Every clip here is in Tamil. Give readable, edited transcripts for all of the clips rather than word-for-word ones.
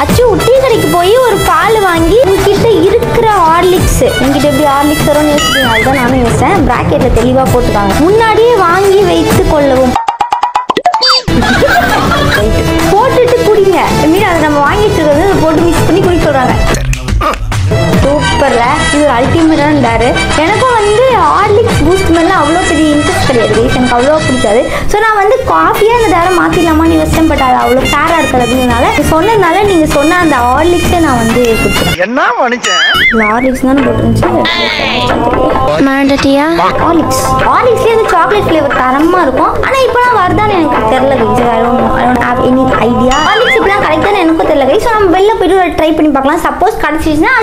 அச்சு டீ கடைக்கு போய் ஒரு பால் வாங்கி உங்ககிட்ட இருக்கிற ஹார்லிக்ஸ் உங்ககிட்ட எப்படி ஹார்லிக்ஸ் வரும்னு யோசிப்பீங்க. அதுதான் நானும் யோசிச்சேன். பிராக்கெட்ல தெளிவா போட்டுருக்காங்க. முன்னாடியே வாங்கி வைத்து கொள்ளவும். போட்டுட்டு குடிங்க. மீன் அதை நம்ம வாங்கி வச்சிருக்கிறது போட்டு மிக்ஸ் பண்ணி குடிக்க சொல்றாங்க. சூப்பர்ல, இது ஒரு அல்டிமேட்டான டாரு. எனக்கும் வந்து ஹார்லிக்ஸ் பூஸ்ட் மேல அவ்வளோ பெரிய இன்ட்ரெஸ்ட் கிடையாது, எனக்கு அவ்வளோ பிடிக்காது. ஸோ நான் வந்து காஃபியாக அந்த டாரை மாற்றிடலாமான்னு யோசிச்சேன். பட் அது அவ்வளோ ஃபேராக இருக்குது அப்படின்னால சொன்னதுனால நீங்கள் சொன்ன அந்த ஹார்லிக்ஸை நான் வந்து கொடுத்துருவேன். என்ன மனுஷன் ஹார்லிக்ஸ் தானே போட்டுருந்துச்சு. மேண்டட்டியா ஹார்லிக்ஸ்லேயே வந்து சாக்லேட் ஃப்ளேவர் தரமாக இருக்கும். ஆனால் இப்போலாம் வருதான்னு எனக்கு தெரியல கைஸ். எனி ஐடியா ஹார்லிக்ஸ் இப்படிலாம் கிடைக்குதுன்னு எனக்கும் தெரியல கைஸ். ஸோ நம்ம வெளில போய்ட்டு ஒரு ட்ரை பண்ணி பார்க்கலாம். சப்போஸ் கிடைச்சிச்சுன்னா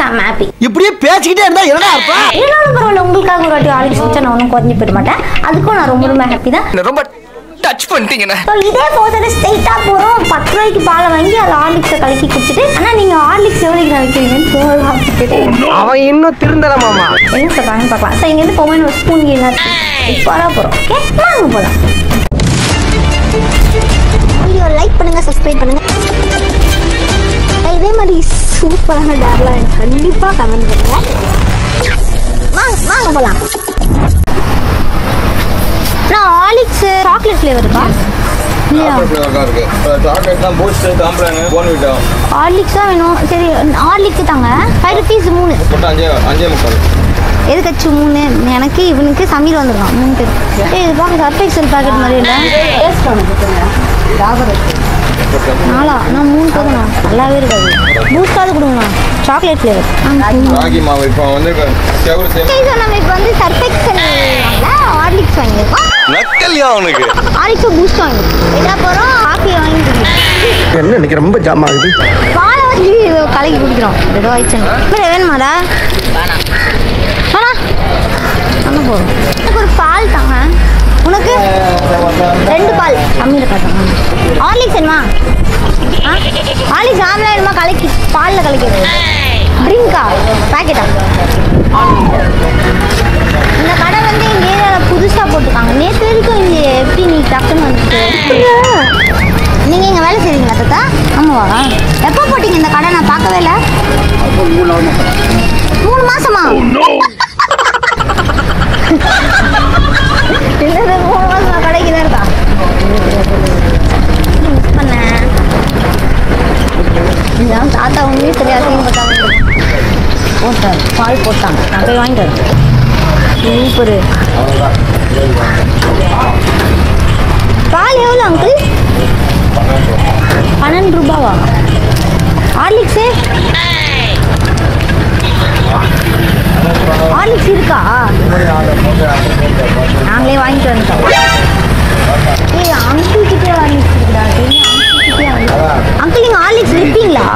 ஐம் ஹாப்பி. இப்படியே பேசிக்கிட்டே இருந்தா என்ன அர்த்தம்? இருந்தாலும் பரவாயில்ல, உங்களுக்காக ஒரு வாட்டி ஹார்லிக்ஸ் வச்சா நான் ஒன்றும் குறைஞ்சி போயிட மாட்டேன். அதுக்கும் நான் ரொம்ப ரொம்ப ஹாப்பி தான். ரொம்ப டச் பண்ணிட்டீங்கண்ணே. ஸோ இதே போதும் ஸ்ட்ரெயிட்டாக போகிறோம். 10 ரூபாய்க்கு பாலை வாங்கி அதை ஹார்லிக்ஸை கலக்கி குடிச்சிட்டு, ஆனால் நீங்கள் ஹார்லிக்ஸ் எவ்வளோக்கு நான் வைக்கிறீங்கன்னு அவன் இன்னும் திருந்தல மாமா. என்ன சொல்கிறாங்கன்னு பார்க்கலாம். ஸோ இங்கேருந்து போகும்போது ஒரு ஸ்பூன் கீழே இப்போ போகிறோம். ஓகே, வாங்க போகலாம். வீடியோ லைக் பண்ணுங்கள், சப்ஸ்கிரைப் பண்ணுங்கள். இதே மாதிரி சூப்பரான டார்லாம் எனக்கு கண்டிப்பாக கமெண்ட் பண்ணுங்கள். வாங்க போகலாம். நான் ஹார்லிக்ஸ் சாக்லேட் ஃப்ளேவர் இருக்கா? ஹார்லிக்ஸ் தான் வேணும். சரி, ஹார்லிக்ஸ் தாங்க. 5 rupees 3. எதுக்கு அச்சு 3? எனக்கு இவனுக்கு சமீர் வந்துருக்கான் 3 பேர். இது பார்க்க சர்ஃபெக்சல் பேக்கெட் மாதிரி இல்லை. நாளா நான் 3 போதுண்ணா, நல்லாவே இருக்காது. பூஸ்டாவது கொடுங்கண்ணா, சாக்லேட் ஃப்ளேவர். நம்ம இப்போ வந்து சர்ஃபெக்சல் ஹார்லிக்ஸ் வாங்கியிருக்கோம். ஹார்லிக்ஸ் பூஸ்ட் வாங்கியிருக்கோம். எதா போகிறோம் காஃபி வாங்கிட்டு என்ன இன்னைக்கு ரொம்ப ஜாம் ஆகுது. பாலை வச்சு கலக்கி குடிக்கிறோம். ஏதோ ஆயிடுச்சு. வேணுமாடா? வேணாம் அங்கே போகிறோம். எனக்கு ஒரு பால் தாங்க. உனக்கு 2 பால் கம்மி இருக்காங்க. ஹார்லிக்ஸ் வேணுமா? ஹார்லிக்ஸ் ஆம்லா வேணுமா? கலக்கி பாலில் கலக்கிறது. ட்ரிங்கா பேக்கெட்டா? இந்த கடை வந்து எங்கள் ஏரியாவில் புதுசாக போட்டுருக்காங்க. நேற்று வரைக்கும் இங்கே எப்படி நீ டக்குன்னு வந்துட்டு நீங்கள் இங்கே வேலை செய்வீங்களா தாத்தா? ஆமாவா? எப்போ போட்டிங்க இந்த கடை? நான் பார்க்கவே இல்லை. 3 மாசமா? இல்லை 3 மாசமா கடைக்கு தான் இருக்கா? மிஸ் பண்ணேன். இதான் தாத்தா உண்மையே தெரியாது போட்டார். பால் போட்டாங்க. நான் போய் வாங்கிட்டு வரேன். சூப்பரு. பால் எவ்வளோ அங்கிள்? 12 ரூபாவா? ஹார்லிக்ஸு ஹார்லிக்ஸ் இருக்கா? நாங்களே வாங்கிட்டு வந்துட்டோம். ஏய் அங்கிள் கிட்டே ஹார்லிக்ஸ் இருக்குடா. அங்கிள் நீங்கள் ஹார்லிக்ஸ் விற்பீங்களா?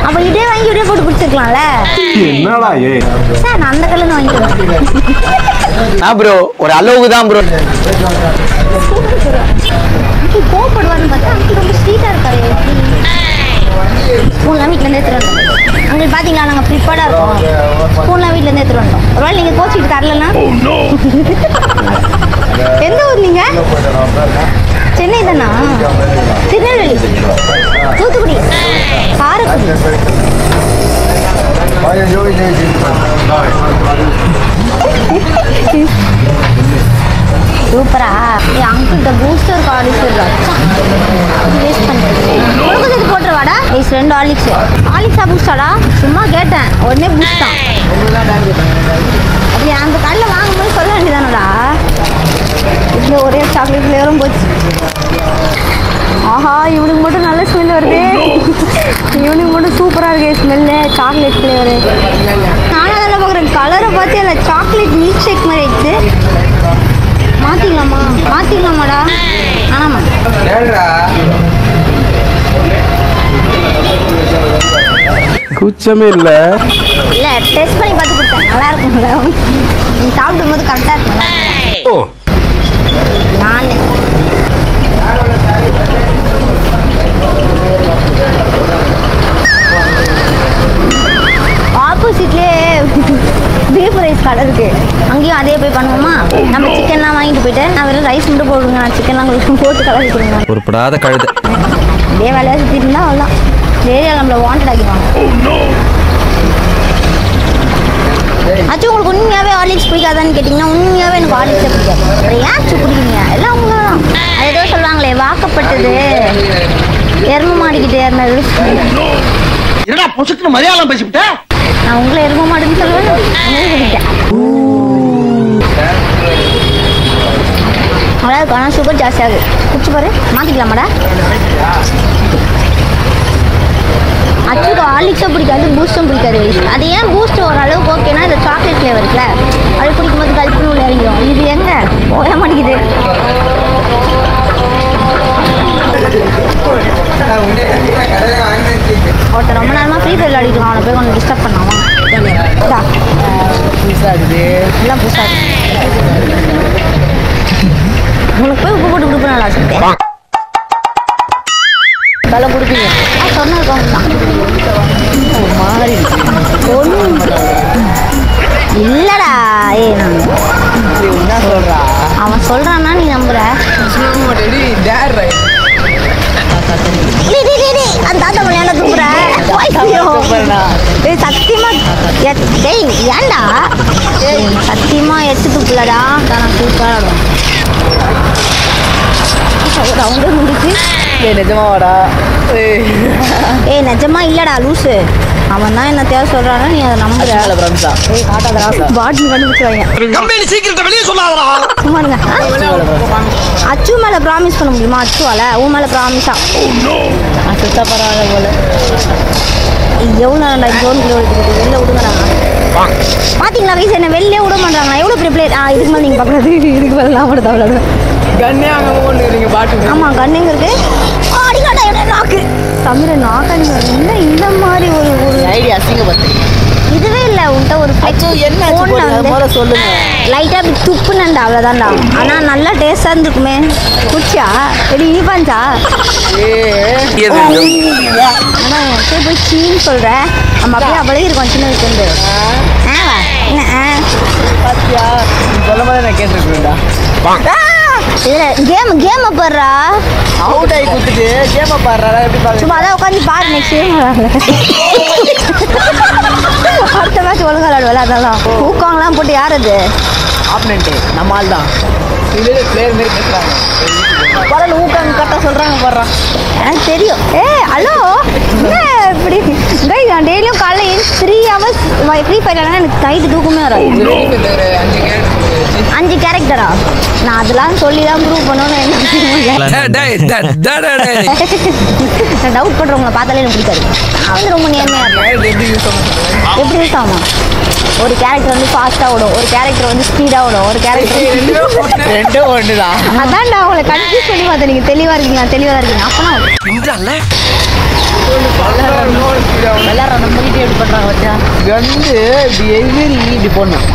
அப்போ இதே வாங்கி இதே போட்டு குடிச்சிருக்கலாம்ல. என்னடா சார் நான் அந்த கல்ல வாங்கிக்கிறேன். ப்ரோ ஒரு அளவுக்கு தான் ப்ரோ. கோவப்படுவாருன்னு பார்த்தா அங்கிள் ரொம்ப ஸ்வீட்டாக இருக்காரு. ஸ்பூன்லாம் வீட்டிலேருந்து எடுத்துகிட்டு வந்தோம். அங்கே பார்த்தீங்களா நாங்கள் ப்ரிப்பேர்டாக இருக்கோம். ஸ்பூன்லாம் வீட்டிலேருந்து எடுத்துகிட்டு வந்தோம். ஒரு வேளை நீங்கள் கோச்சிட்டு தரலன்னா? எந்த ஊர் நீங்கள்? சென்னை தானா? திருநெல்வேலி, தூத்துக்குடி, காரைக்குடி. சூப்பரா? அங்கிட்ட பூஸ்டர் ஹார்லிக்ஸ் வேஸ்ட் பண்ணுறேன். உனக்கு போட்டுருவாடா? 2 ஹார்லிக்ஸ். ஹார்லிக்ஸா பூஸ்டாடா? சும்மா கேட்டேன், உடனே பூஸ்ட் தான். அப்படி அந்த கடையில் வாங்கும்போது சொல்ல வேண்டியதானடா. இதில் ஒரே சாக்லேட் ஃப்ளேவரும் போச்சு. ஆஹா, இவனுக்கு மட்டும் நல்ல ஸ்மெல் வருது. இவனுக்கு மட்டும் சூப்பராக இருக்கு ஸ்மெல்லு. Chocolate flavour. நானும் அதெல்லாம் பார்க்குறேன். கலரை பார்த்து அதில் சாக்லேட் மில்க் ஷேக் மாதிரி ஆயிடுச்சு. மாற்றிக்கலாமாடா? ஆமாம் கூச்சமே இல்லை. இல்லை டெஸ்ட் பண்ணி பார்த்து கொடுத்தேன். நல்லா இருக்கும்ல, நீ சாப்பிடும் போது கரெக்டாக இருக்கும். நான் ஆப்போசிட்லேயே பீஃப் ரைஸ் கடை இருக்கு. அங்கேயும் அதே போய் பண்ணுவோமா? நம்ம சிக்கன்லாம் வாங்கிட்டு போயிட்டு நான் வெறும் ரைஸ் மட்டும் போடுங்க, நான் சிக்கன்லாம் போட்டு கலக்கி கொடுங்க. ஒரு படாத கழுது. இதே வேலையாக சுற்றிட்டு இருந்தால் அவ்வளோதான் ஏரியாவில் நம்மளை வாண்டட் ஆக்கிடுவாங்க. ஆச்சு உங்களுக்கு உண்மையாகவே ஹார்லிக்ஸ் பிடிக்காதான்னு கேட்டிங்கன்னா உண்மையாகவே எனக்கு ஹார்லிக்ஸே பிடிக்காது. அதை ஏன் ஆச்சு பிடிக்குங்க எல்லாம் உங்களை தான். அது ஏதோ சொல்லுவாங்களே வாக்கப்பட்டது எரும மாடிக்கிட்டே இருந்தது. என்னடா பொசுக்குன்னு மலையாளம் பேசிவிட்டேன். நான் உங்களை எரும மாடுன்னு சொல்லுவேன் சொல்லிட்டேன். அவ்வளோ ஆனால் சுகர் ஜாஸ்தியாகுது. குடிச்சு பாரு மாற்றிக்கலாமாடா. அச்சுக்கு ஹார்லிக்ஸும் பிடிக்காது பூஸ்ட்டும் பிடிக்காது. அது ஏன் பூஸ்ட் ஓரளவுக்கு ஓகேனா இந்த சாக்லேட் ஃப்ளேவர் இருக்குல்ல அது குடிக்கும்போது கல்ப்புன்னு உள்ள இறங்கிடும். இது எங்க போய மாட்டேங்குது. ஒருத்தர் ரொம்ப நேரமாக ஃப்ரீ ஃபயர் விளையாடிட்டு அவனை போய் கொஞ்சம் டிஸ்டர்ப் பண்ணாமா புதுசாக இருக்குது எல்லாம் புதுசாக இருக்குது. உனக்கு போய் உப்பு போட்டு கொடுப்பேன் நல்லா சொல்லிட்டேன். தலை கொடுப்பீங்க சொன்னது மாறி இல்லடா. நான் என்ன சொல்றா அவன் சொல்றான்னா நீ நம்புற. அந்த தாத்தா மலையான தூக்குற சத்தியமா ஏன்டா சத்தியமா எட்டு தூக்குலடா. நான் சூப்பராக ரவுண்டே முடிச்சு. நிஜமாவாடா? நிஜமா இல்லடா லூசு. அவன் தான் என்ன தேவை சொல்றானா நீ அதை நம்புற. பாட்டி கண்டுபிடிச்சுவாங்க. சும்மா இருங்க. அச்சு மேல ப்ராமிஸ் பண்ண முடியுமா? அச்சுவால உன் மேல ப்ராமிஸா சுத்தா பரவாயில்ல போல. எவ்வளோ நேரம்டா ஜோன் கிலோ எடுத்துக்கிட்டு வெளில விடுங்கடா. பாத்தீங்களா வயசு என்ன வெளிலே விட மாட்டாங்களா? எவ்வளோ பெரிய பிளேட். இதுக்கு மேலே நீங்கள் பார்க்கறது இதுக்கு மேலே நான் படுத்த அவ்வளோ கண்ணே அங்கே ஒன்று பாட்டு. ஆமாம் கண்ணுங்க இருக்கு. அடிக்காடா என்ன நாக்கு தமிழ நாக்காடி என்ன இந்த மாதிரி ஒரு ஒரு ஐடியா அசிங்கப்பட்டு இதுவே இல்லை உன்ட்ட ஒரு என்ன சொல்லுங்க லைட்டாக அப்படி துப்புனண்டா அவ்வளோதான்டா. ஆனால் நல்லா டேஸ்டாக இருந்துருக்குமே. குடிச்சா எப்படி இனிப்பாஞ்சா? ஆனால் சரி போய் சீன்னு சொல்கிறேன். நம்ம அப்படியே அவளே இருக்கோம் சின்ன வயசுலேருந்து. பாத்தியா சொல்ல மாதிரி நான் கேட்டுருக்கேன்டா. இதில் கேமை பாடுறா அவுட் ஆகி கொடுத்துட்டு கேமை பாடுறா எப்படி பாரு. சும்மா அதான் உட்காந்து பாரு. நெக்ஸ்ட் அடுத்த மேட்ச் ஒழுங்கா விளையாடுவல அதெல்லாம் ஊக்கங்களாம் போட்டு யார் அது ஆப்னன்ட்டு நம்ம ஆள் தான். இது பிளேயர் மாரி பேசுகிறாங்க. பரவாயில்ல ஊக்கம் கரெக்டாக சொல்கிறாங்க பாடுறான் எனக்கு தெரியும். ஹலோ என்ன இப்படி நான் டெய்லியும் காலையில் 3 hours ஃப்ரீ ஃபயர் எனக்கு நைட்டு தூக்கமே வராது. 5 கேரக்டரா? நான் அதெல்லாம் சொல்லி தான் ப்ரூவ் பண்ணணும்னு நான் டவுட் பண்ணுறவங்களை பார்த்தாலே எனக்கு பிடிக்காது. அது ரொம்ப நேர்மையாக இருக்கும். எப்படி யூஸ் ஆகும்? ஒரு கேரக்டர் வந்து ஃபாஸ்ட்டாக ஓடும், ஒரு கேரக்டர் வந்து ஸ்பீடாக ஓடும், ஒரு கேரக்டர் ரெண்டும் ஒன்று தான். அதான்டா அவங்களை கன்ஃபியூஸ் பண்ணி பார்த்தேன். நீங்கள் தெளிவாக இருக்கீங்க தெளிவாக இருக்கீங்க. அப்போனா எல்லாரும் நம்மகிட்டே எப்படி பண்ணுறாங்க வச்சா வந்து இப்படி எதிரி இப்படி போடணும்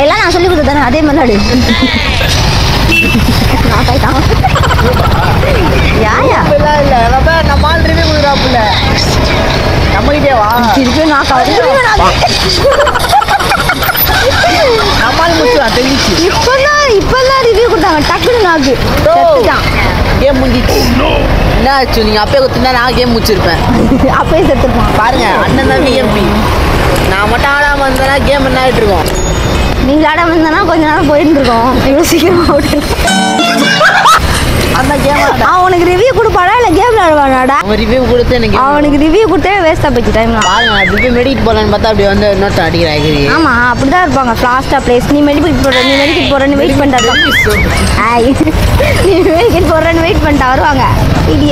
எல்லாம் நான் சொல்லி கொடுத்தேன். அதே மாதிரி யாயா இல்லை நம்ம ஆள் ரிவ்யூ கொடுக்குறாப்புல நம்மகிட்டே வா திருப்பி நான் நம்மால் முடிச்சுதான் தெரிஞ்சு இப்போதான் ரிவ்யூ கொடுத்தாங்க. டக்குனு நாக்கு கேம் முடிஞ்சிச்சு. என்ன ஆச்சு? நீங்கள் அப்பயே கொடுத்துருந்தா நான் கேம் முடிச்சிருப்பேன். அப்பயே செத்துருப்பான் பாருங்க. அண்ணன் தான் பிஎம்பி. நான் மட்டும் ஆடாமல் இருந்தேன்னா கேம் என்ன ஆகிட்டு இருக்கோம். நீங்கள் ஆடாமல் இருந்தேன்னா கொஞ்ச நேரம் போயிருந்துருக்கோம். இவ்வளோ சீக்கிரமாக அவுட் அந்த கேம் அவனுக்கு ரிவ்யூ கொடுப்பாடா இல்லை கேம் விளையாடுவானாடா? அவன் ரிவ்யூ கொடுத்து எனக்கு அவனுக்கு ரிவ்யூ கொடுத்தே வேஸ்ட்டாக போச்சு டைம்லாம். பாருங்க ரிவ்யூ மெடிக்கேட் போகலான்னு பார்த்தா அப்படி வந்து இன்னொருத்த அடிக்கிறாங்க. ஆமாம் அப்படி தான் இருப்பாங்க ஃபாஸ்ட்டாக பிளேஸ். நீ மெடிக்கேட் போடுற நீ மெடிக்கேட் போடுறேன்னு வெயிட் பண்ணிட்டா நீ மெடிக்கேட் போடுறேன்னு வெயிட் பண்ணிட்டா வருவாங்க. சரி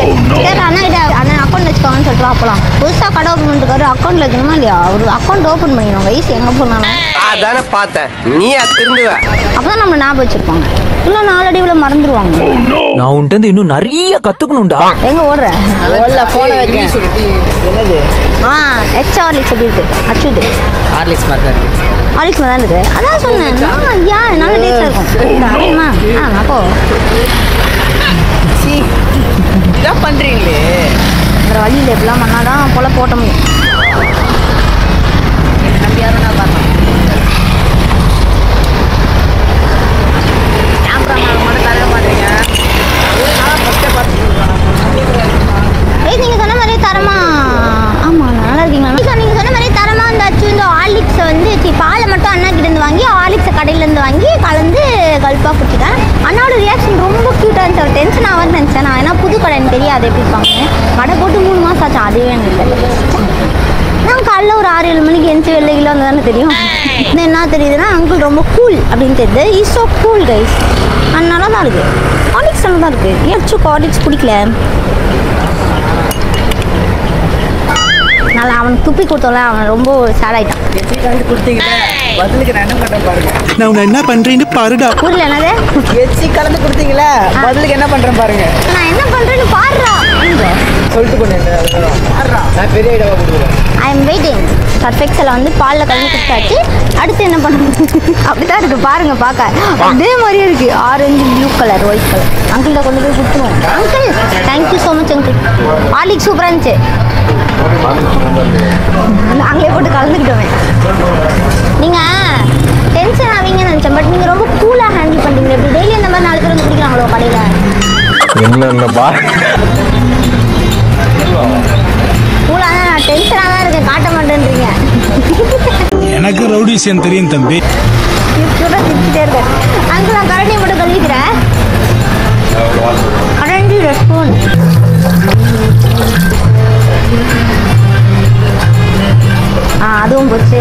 அண்ணன் அக்கௌண்ட் வச்சுக்கோங்கன்னு சொல்லிட்டு அப்போலாம் புதுசாக கடை ஓப்பன் பண்ணிருக்காரு. அக்கௌண்ட்டில் வைக்கணுமா இல்லையா? ஒரு அக்கௌண்ட் ஓப்பன் பண்ணிடுவாங்க. வயசு எங்கே போனாலும் அதானே பார்த்தேன். நீ திருந்துவ அப்பதான் நம்ம ஞாபகம் வச்சிருப்பாங்க. இல்லை நாலடி இவ்வளோ மறந்துடுவாங்க. நான் உன்ட்டு இன்னும் நிறைய கத்துக்கணும்டா. எங்க ஓடுற போன வைக்க என்னது எக்ஸ்ட்ரா ஹார்லிக்ஸ் எப்படி இருக்கு? அச்சுது ஹார்லிக்ஸ் மாதிரி தான் இருக்கு. அதான் சொன்னேன் ஏன் நல்ல டேஸ்டாக இருக்கும். அப்போ இதான் பண்ணுறீங்களே வேறு வழியில் எப்படிலாம் பண்ணாதான் போல போட்ட முடியும். நம்பி யாரும் நான் பார்த்தேன் கேமரா மட்டும் தர மாட்டேங்க. ஃபஸ்ட்டே பார்த்து மட்டும் அண்ணா கிட்டேருந்து வாங்கி ஹார்லிக்ஸை கடையிலேருந்து வாங்கி கலந்து கல்ப்பாக குடிச்சிட்டேன். அண்ணாவோட ரியாக்ஷன் ரொம்ப க்யூட்டாக இருந்துச்சு. அவர் டென்ஷன் ஆகான்னு நினச்சேன் நான். ஏன்னா புது கடை எனக்கு தெரியாது எப்படி இருப்பாங்க. கடை போட்டு 3 மாதம் ஆச்சு. அதுவே எனக்கு தெரியல. நான் காலைல ஒரு 6-7 மணிக்கு எந்த வெள்ளை கிலோ வந்து தானே தெரியும். இன்னும் என்ன தெரியுதுன்னா அங்கிள் ரொம்ப கூல் அப்படின்னு தெரியுது. Is so cool guys. நல்லா தான் இருக்குது. ஹார்லிக்ஸ் நல்லா தான் இருக்குது. ஏதாச்சும் ஹார்லிக்ஸ் பிடிக்கல. நல்லா அவனுக்கு துப்பி கொடுத்தோம்ல அவன் ரொம்ப சேட் ஆகிட்டான். நான் உன்னை என்ன பண்றேன்னு பாருடா. ஊரில் என்னது எச்சி கலந்து கொடுத்தீங்களா? பதிலுக்கு என்ன பண்றேன் பாருங்க. நான் என்ன பண்ணுறேன்னு பாடுறா சொல்லிட்டு கொண்டு நான் பெரிய ஐடியாவா கொடுக்குறேன். I am waiting. சர்ஃபெக்ஸில் வந்து பாலில் கலந்து கொடுத்தாச்சு. அடுத்து என்ன பண்ணணும் அப்படிதான் இருக்குது பாருங்க. பார்க்க அதே மாதிரியே இருக்குது. Orange, blue colour, white colour. அங்கிள்கிட்ட கொண்டு போய் கொடுத்துருவோம். Uncle thank you so much uncle. Horlicks சூப்பராக இருந்துச்சு. நாங்களே போட்டு கலந்துக்கிட்டோமே. நீங்கள் டென்ஷன் ஆவீங்கன்னு நினச்சேன். பட் நீங்கள் ரொம்ப கூலாக ஹேண்டில் பண்ணுறீங்க. இப்படி டெய்லி இந்த மாதிரி 4 பேர் வந்து குடிக்கிறாங்களோ கடையில். என்னப்பா கூலாக தான் நான் டென்ஷனாக தான் இருக்கேன். காட்ட மாட்டேன்றீங்க. எனக்கு ரவுடிசியம் தெரியும் தம்பி. கூட திட்டிகிட்டே இருக்கேன். அங்கிள் நான் கரண்டியை மட்டும் கழுவிக்கிறேன். கரண்டி ரெஸ்பூன். அதுவும் போச்சு.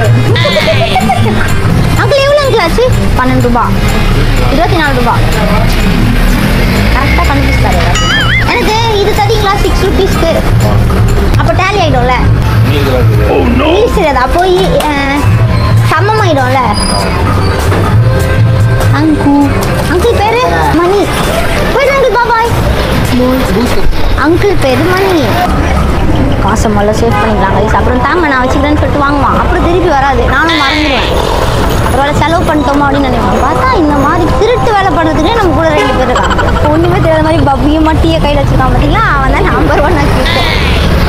அங்கிள் எவ்வளோ அங்கிள் ஆச்சு? 12 ரூபா, 24 ரூபா. கரெக்டாக கண்டுபிடிச்சாரு. எனக்கு இது தரீங்களா 6 ருபீஸ்க்கு? அப்போ டேலி ஆகிடும்ல. இங்கிலீஷ் தெரியாது. அப்போ சமமாயிடும்ல. அங்கிள் பேரு மணி. போயிடு அங்கிள். பாய். அங்கிள் பேரு மணி. காசை முதல்ல சேவ் பண்ணிக்கலாம் கைஸ். அப்புறம் தாங்க நான் வச்சுக்கிறேன்னு சொல்லிட்டு வாங்குவான். அப்புறம் திருப்பி வராது. நானும் மறந்துடுவேன். ஒருவேளை செலவு பண்ணிட்டோமா அப்படின்னு நினைப்பேன். பார்த்தா இந்த மாதிரி திருட்டு வேலை பண்ணுறதுக்கே நம்ம கூட 2 பேர் இருக்காங்க. ஒன்றுமே தெரியாத மாதிரி பப்பியும் மட்டியை கையில் வச்சுருக்கான். பார்த்தீங்களா? அவன் தான் நம்பர் 1 ஆக்கிட்டேன்.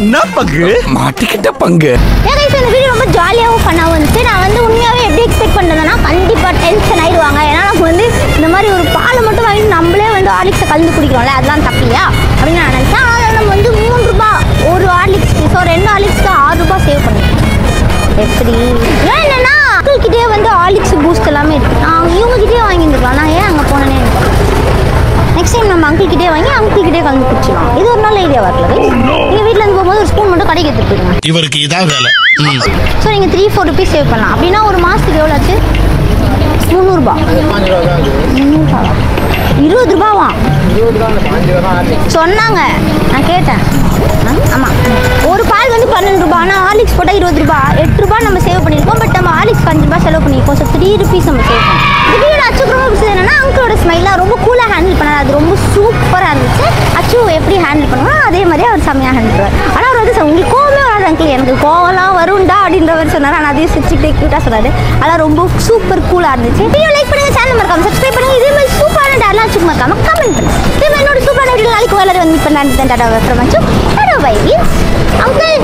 என்ன பங்கு மாட்டிக்கிட்ட பங்கு. ஏன் கைஸ் இந்த வீடியோ ரொம்ப ஜாலியாகவும் ஃபன்னாகவும் இருந்துச்சு. நான் வந்து உண்மையாகவே எப்படி எக்ஸ்பெக்ட் பண்ணுறதுன்னா கண்டிப்பாக டென்ஷன் ஆகிடுவாங்க. ஏன்னா நம்ம வந்து இந்த மாதிரி ஒரு பாலை மட்டும் வாங்கிட்டு நம்மளே வந்து ஹார்லிக்ஸை கலந்து குடிக்கிறோம்ல, அதெல்லாம் தப்பில்லையா அப்படின்னு நான் நினச்சேன். ஆனால் நம்ம வந்து 3 ரூபா ஒரு ஹார்லிக்ஸ்க்கு, ஸோ 2 ஹார்லிக்ஸ்க்கு 6 ரூபா சேவ் பண்ணிட்டேன். எப்படி ஏன் என்னன்னா அங்கிள்கிட்டே வந்து ஹார்லிக்ஸ் பூஸ்ட் எல்லாமே இருக்குது. நான் இவங்ககிட்டே வாங்கியிருந்துக்கலாம். நான் ஏன் அங்கே போனேனே நெக்ஸ்ட் டைம் நம்ம அங்கிள்கிட்டே வாங்கி அங்கிள்கிட்டே கலந்து குடிச்சிடலாம். இது ஒரு நல்ல ஐடியா வரல. நீங்கள் வீட்டில் இருந்து போகும்போது ஒரு ஸ்பூன் மட்டும் கடைக்கு எடுத்துட்டு போயிடுங்க. இவருக்கு இதான் வேலை. ஸோ நீங்கள் 3-4 ருபீஸ் சேவ் பண்ணலாம். அப்படின்னா ஒரு மாதத்துக்கு எவ்வளோ ஆச்சு? 300 ரூபா. 20 ரூபாவா சொன்னாங்க. நான் கேட்டேன். ஆமாம், ஒரு பால் வந்து 12 ரூபா. ஆனால் ஹார்லிக்ஸ் போட்டால் 20 ரூபா. 8 ரூபா நம்ம சேவ் பண்ணியிருக்கோம். பட் நம்ம ஹார்லிக்ஸ் 5 ரூபா செலவு பண்ணியிருக்கோம். ஸோ 3 ருபீஸ் நம்ம சேவ் பண்ணோம். திடீர்னு அச்சுக்கு ரொம்ப பிடிச்சது என்னன்னா அங்கிளோட ஸ்மைலாக ரொம்ப கூலாக ஹேண்டில் பண்ணார். அது ரொம்ப சூப்பராக இருந்துச்சு. அச்சு எப்படி ஹேண்டில் பண்ணுவோம் அதே மாதிரி அவர் செம்மையாக ஹேண்டில் பண்ணுவார். ஆனால் அவர் வந்து உங்களுக்கு கோவமே வராது அங்கிள். எனக்கு கோவம்லாம் வரும்டா அப்படின்ற மாதிரி சொன்னார். ஆனால் அதையும் சிரிச்சுக்கிட்டே க்யூட்டாக சொன்னார். அதெல்லாம் ரொம்ப சூப்பர் கூலாக இருந்துச்சு. வீடியோ லைக் பண்ணுங்கள், சேனல் மறக்காம சப்ஸ்கிரைப் பண்ணுங்கள். இதே மாதிரி சூப்பரான டேர்லாம் அச்சுக்கு மறக்காம கமெண்ட் பண்ணுங்கள். இதே மாதிரி என்னோட சூப்பரான வீடியோ நாளைக்கு வளர வந்து பண்ணான்னு டாடா ஃப்ரம் அச்சு. Tata bye. அங்கிள்